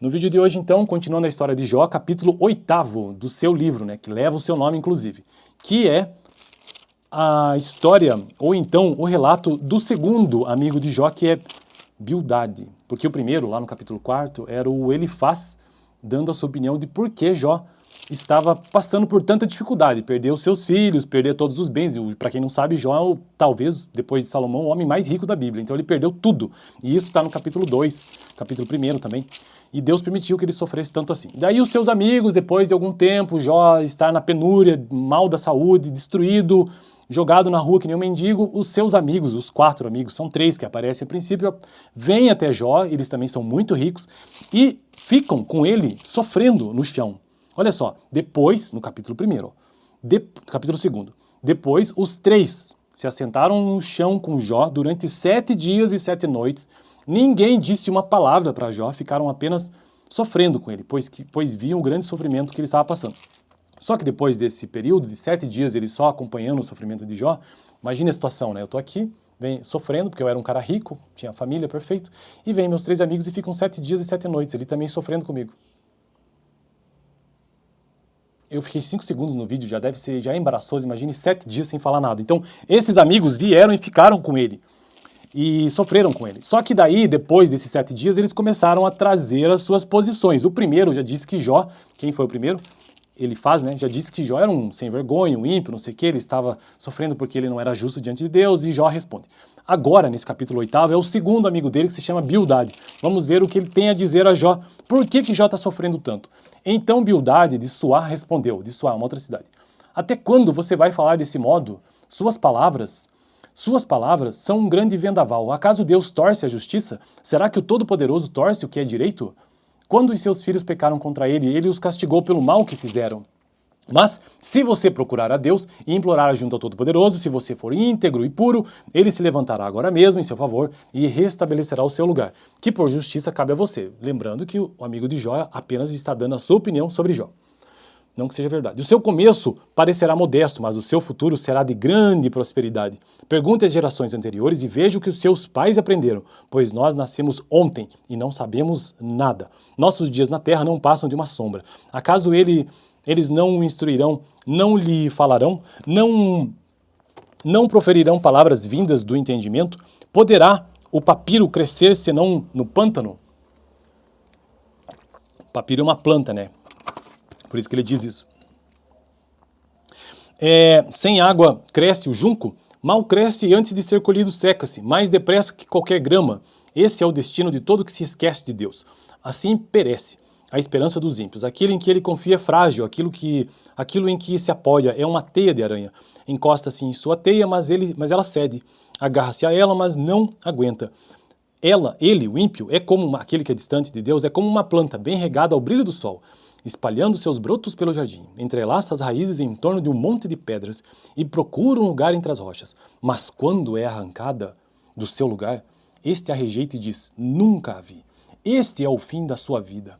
No vídeo de hoje, então, continuando a história de Jó, capítulo 8º do seu livro, né, que leva o seu nome, inclusive, que é a história, ou então o relato do segundo amigo de Jó, que é Bildade. Porque o primeiro, lá no capítulo 4, era o Elifaz, dando a sua opinião de por que Jó estava passando por tanta dificuldade, perder os seus filhos, perder todos os bens. Para quem não sabe, Jó é talvez, depois de Salomão, o homem mais rico da Bíblia. Então ele perdeu tudo. E isso está no capítulo 2, capítulo 1 também. E Deus permitiu que ele sofresse tanto assim. Daí os seus amigos, depois de algum tempo, Jó está na penúria, mal da saúde, destruído, jogado na rua que nem um mendigo, os seus amigos, os 4 amigos, são 3 que aparecem a princípio, vêm até Jó, eles também são muito ricos, e ficam com ele sofrendo no chão. Olha só, depois, no capítulo 1º, capítulo 2º, depois os 3 se assentaram no chão com Jó durante 7 dias e 7 noites, ninguém disse uma palavra para Jó, ficaram apenas sofrendo com ele, pois viam o grande sofrimento que ele estava passando. Só que depois desse período de 7 dias, ele só acompanhando o sofrimento de Jó, imagine a situação, né? Eu tô aqui, sofrendo, porque eu era um cara rico, tinha família, perfeito, e vem meus 3 amigos e ficam 7 dias e 7 noites, ele também sofrendo comigo. Eu fiquei 5 segundos no vídeo, já é embaraçoso, imagine 7 dias sem falar nada. Então, esses amigos vieram e ficaram com ele, e sofreram com ele. Só que daí, depois desses 7 dias, eles começaram a trazer as suas posições. O primeiro já disse que Jó, quem foi o primeiro? Elifaz, né, já disse que Jó era um sem vergonha, um ímpio, não sei o que, ele estava sofrendo porque ele não era justo diante de Deus, e Jó responde. Agora, nesse capítulo 8º, é o segundo amigo dele que se chama Bildade. Vamos ver o que ele tem a dizer a Jó. Por que Jó está sofrendo tanto? Então Bildade de Suá respondeu, de Suá, uma outra cidade. Até quando você vai falar desse modo? Suas palavras são um grande vendaval. Acaso Deus torce a justiça? Será que o Todo-Poderoso torce o que é direito? Quando os seus filhos pecaram contra ele, ele os castigou pelo mal que fizeram. Mas, se você procurar a Deus e implorar junto ao Todo-Poderoso, se você for íntegro e puro, ele se levantará agora mesmo em seu favor e restabelecerá o seu lugar, que por justiça cabe a você. Lembrando que o amigo de Jó apenas está dando a sua opinião sobre Jó. Não que seja verdade. O seu começo parecerá modesto, mas o seu futuro será de grande prosperidade. Pergunte às gerações anteriores e veja o que os seus pais aprenderam, pois nós nascemos ontem e não sabemos nada. Nossos dias na terra não passam de uma sombra. Acaso eles não o instruirão, não lhe falarão, não proferirão palavras vindas do entendimento? Poderá o papiro crescer senão no pântano? Papiro é uma planta, né? Por isso que ele diz isso. Sem água cresce o junco? Mal cresce e antes de ser colhido seca-se, mais depressa que qualquer grama. Esse é o destino de todo que se esquece de Deus. Assim perece a esperança dos ímpios. Aquilo em que ele confia é frágil, aquilo em que se apoia é uma teia de aranha. Encosta-se em sua teia, mas ela cede. Agarra-se a ela, mas não aguenta. Ele, o ímpio, é como aquele que é distante de Deus, é como uma planta bem regada ao brilho do sol, espalhando seus brotos pelo jardim, entrelaça as raízes em torno de um monte de pedras e procura um lugar entre as rochas. Mas quando é arrancada do seu lugar, este a rejeita e diz, nunca a vi. Este é o fim da sua vida.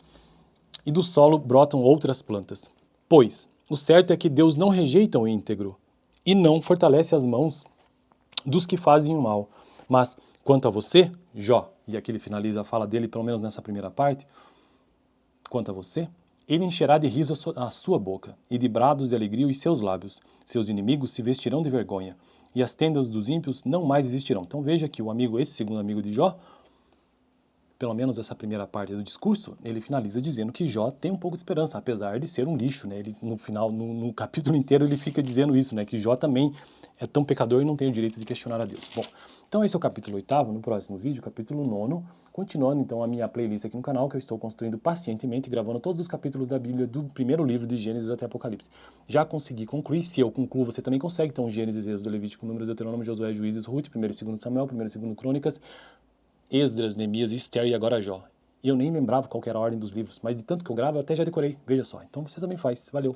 E do solo brotam outras plantas. Pois, o certo é que Deus não rejeita o íntegro e não fortalece as mãos dos que fazem o mal. Mas, quanto a você, Jó, e aqui ele finaliza a fala dele, pelo menos nessa primeira parte, quanto a você, ele encherá de riso a sua boca, e de brados de alegria os seus lábios. Seus inimigos se vestirão de vergonha, e as tendas dos ímpios não mais existirão. Então veja que esse segundo amigo de Jó, pelo menos essa primeira parte do discurso, ele finaliza dizendo que Jó tem um pouco de esperança, apesar de ser um lixo, né? Ele, no final, no capítulo inteiro, ele fica dizendo isso, né? Que Jó também é tão pecador e não tem o direito de questionar a Deus. Bom, então esse é o capítulo 8º, no próximo vídeo, capítulo 9º, continuando então a minha playlist aqui no canal, que eu estou construindo pacientemente, gravando todos os capítulos da Bíblia, do primeiro livro de Gênesis até Apocalipse. Já consegui concluir, se eu concluo, você também consegue, então Gênesis, Êxodo, Levítico, Números, Deuteronômio, Josué, Juízes, Ruth, 1º e 2º Samuel, 1º e 2º Crônicas, Esdras, Neemias, Esther e agora Jó. E eu nem lembrava qual que era a ordem dos livros, mas de tanto que eu gravo, eu até já decorei. Veja só, então você também faz. Valeu!